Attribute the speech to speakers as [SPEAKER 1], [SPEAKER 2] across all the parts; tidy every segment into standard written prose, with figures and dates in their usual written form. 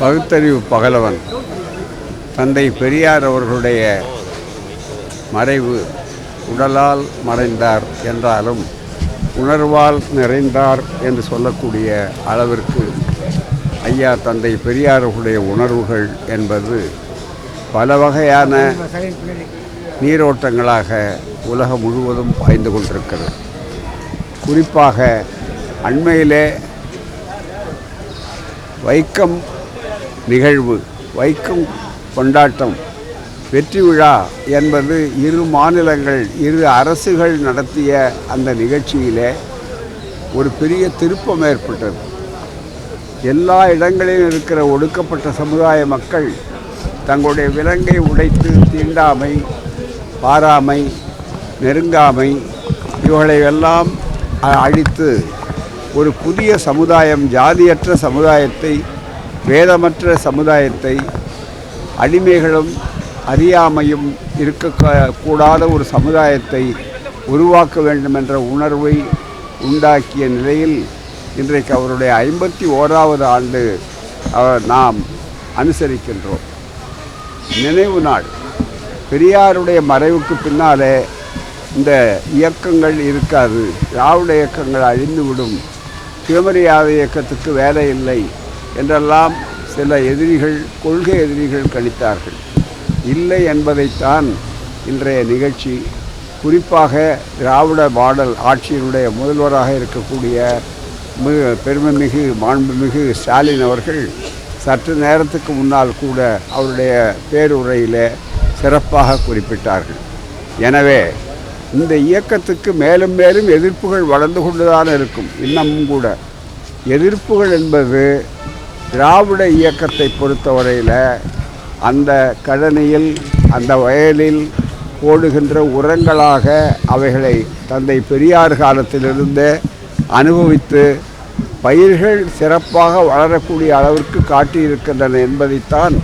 [SPEAKER 1] பகுத்தறிவு பகலவன் தந்தை பெரியார் அவர்களுடைய மறைவு உடலால் மறைந்தார் என்றாலும் உணர்வால் நிறைந்தார் என்று சொல்லக்கூடிய அளவிற்கு ஐயா தந்தை பெரியார் அவர்களுடைய உணர்வுகள் என்பது பல வகையான நீரோட்டங்களாக உலகம் முழுவதும் பாய்ந்து கொண்டிருக்கிறது. குறிப்பாக அண்மையிலே வைக்கம் நிகழ்வு, வைக்கம் கொண்டாட்டம், வெற்றி விழா என்பது இரு மாநிலங்கள், இரு அரசுகள் நடத்திய அந்த நிகழ்ச்சியிலே ஒரு பெரிய திருப்பம் ஏற்பட்டது. எல்லா இடங்களிலும் இருக்கிற ஒடுக்கப்பட்ட சமுதாய மக்கள் தங்களுடைய விலங்கை உடைத்து தீண்டாமை, பாராமை, நெருங்காமை இவர்களை எல்லாம் அழித்து ஒரு புதிய சமுதாயம், ஜாதியற்ற சமுதாயத்தை, வேதமற்ற சமுதாயத்தை, அடிமைகளும் அறியாமையும் இருக்கக்கூடாத ஒரு சமுதாயத்தை உருவாக்க வேண்டும் என்ற உணர்வை உண்டாக்கிய நிலையில் இன்றைக்கு அவருடைய 51வது ஆண்டு நாம் அனுசரிக்கின்றோம். நினைவு நாள். பெரியாருடைய மறைவுக்கு பின்னாலே இந்த இயக்கங்கள் இருக்காது, திராவிட இயக்கங்கள் அழிந்துவிடும், சுயமரியாதை இயக்கத்துக்கு வேலை இல்லை என்றெல்லாம் சில எதிரிகள், கொள்கை எதிரிகள் கணித்தார்கள். இல்லை என்பதைத்தான் இன்றைய நிகழ்ச்சி, குறிப்பாக திராவிட மாடல் ஆட்சியினுடைய முதல்வராக இருக்கக்கூடிய பெருமைமிகு மாண்புமிகு ஸ்டாலின் அவர்கள் சற்று நேரத்துக்கு முன்னால் கூட அவருடைய பேருரையில் சிறப்பாக குறிப்பிட்டார்கள். எனவே இந்த இயக்கத்துக்கு மேலும் மேலும் எதிர்ப்புகள் வளர்ந்து கொண்டுதான் இருக்கும். இன்னமும் கூட எதிர்ப்புகள் என்பது திராவிட இயக்கத்தை பொறுத்தவரையில் அந்த கழனியில், அந்த வயலில் போடுகின்ற உரங்களாக அவைகளை தந்தை பெரியார் காலத்திலிருந்தே அனுபவித்து பயிர்கள் சிறப்பாக வளரக்கூடிய அளவிற்கு காட்டியிருக்கின்றன என்பதைத்தான்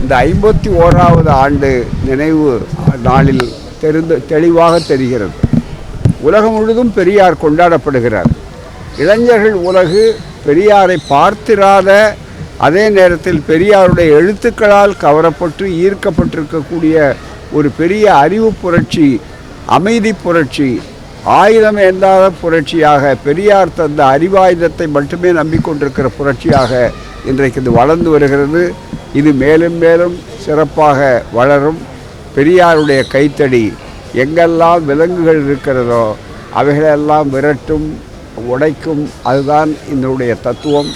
[SPEAKER 1] இந்த 51வது ஆண்டு நினைவு நாளில் தெளிவாக தெரிகிறது. உலகம் முழுவதும் பெரியார் கொண்டாடப்படுகிறார். இளைஞர்கள் உலகு பெரியாரை பார்த்திராத, அதே நேரத்தில் பெரியாருடைய எழுத்துக்களால் கவரப்பட்டு ஈர்க்கப்பட்டிருக்கக்கூடிய ஒரு பெரிய அறிவு புரட்சி, அமைதி புரட்சி, ஆயுதம் ஏந்தாத புரட்சியாக, பெரியார் தந்த அறிவாயுதத்தை மட்டுமே நம்பிக்கொண்டிருக்கிற புரட்சியாக இன்றைக்கு இது வளர்ந்து வருகிறது. இது மேலும் மேலும் சிறப்பாக வளரும். பெரியாருடைய கைத்தடி எங்கெல்லாம் விலங்குகள் இருக்கிறதோ அவைகளெல்லாம் விரட்டும், உடைக்கும். அதுதான் இதனுடைய தத்துவம்.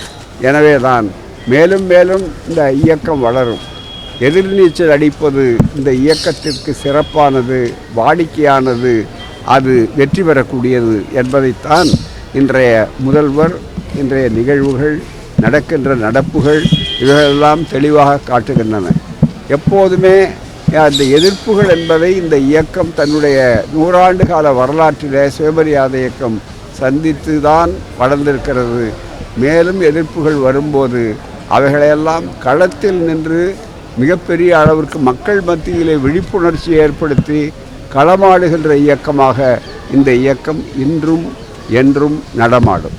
[SPEAKER 1] எனவே தான் மேலும் மேலும் இந்த இயக்கம் வளரும். எதிர்நீச்சல் அடிப்பது இந்த இயக்கத்திற்கு சிறப்பானது, வாடிக்கையானது, அது வெற்றி பெறக்கூடியது என்பதைத்தான் இன்றைய முதல்வர், இன்றைய நிகழ்வுகள், நடக்கின்ற நடப்புகள் இவைகளெல்லாம் தெளிவாக காட்டுகின்றன. எப்போதுமே அந்த எதிர்ப்புகள் என்பதை இந்த இயக்கம் தன்னுடைய 100 ஆண்டு கால வரலாற்றிலே சுயமரியாதை இயக்கம் சந்தித்து தான் வளர்ந்திருக்கிறது. மேலும் எதிர்ப்புகள் வரும்போது அவைகளையெல்லாம் களத்தில் நின்று மிகப்பெரிய அளவிற்கு மக்கள் மத்தியிலே விழிப்புணர்ச்சி ஏற்படுத்தி களமாடுகின்ற இயக்கமாக இந்த இயக்கம் இன்றும் என்றும் நடமாடும்.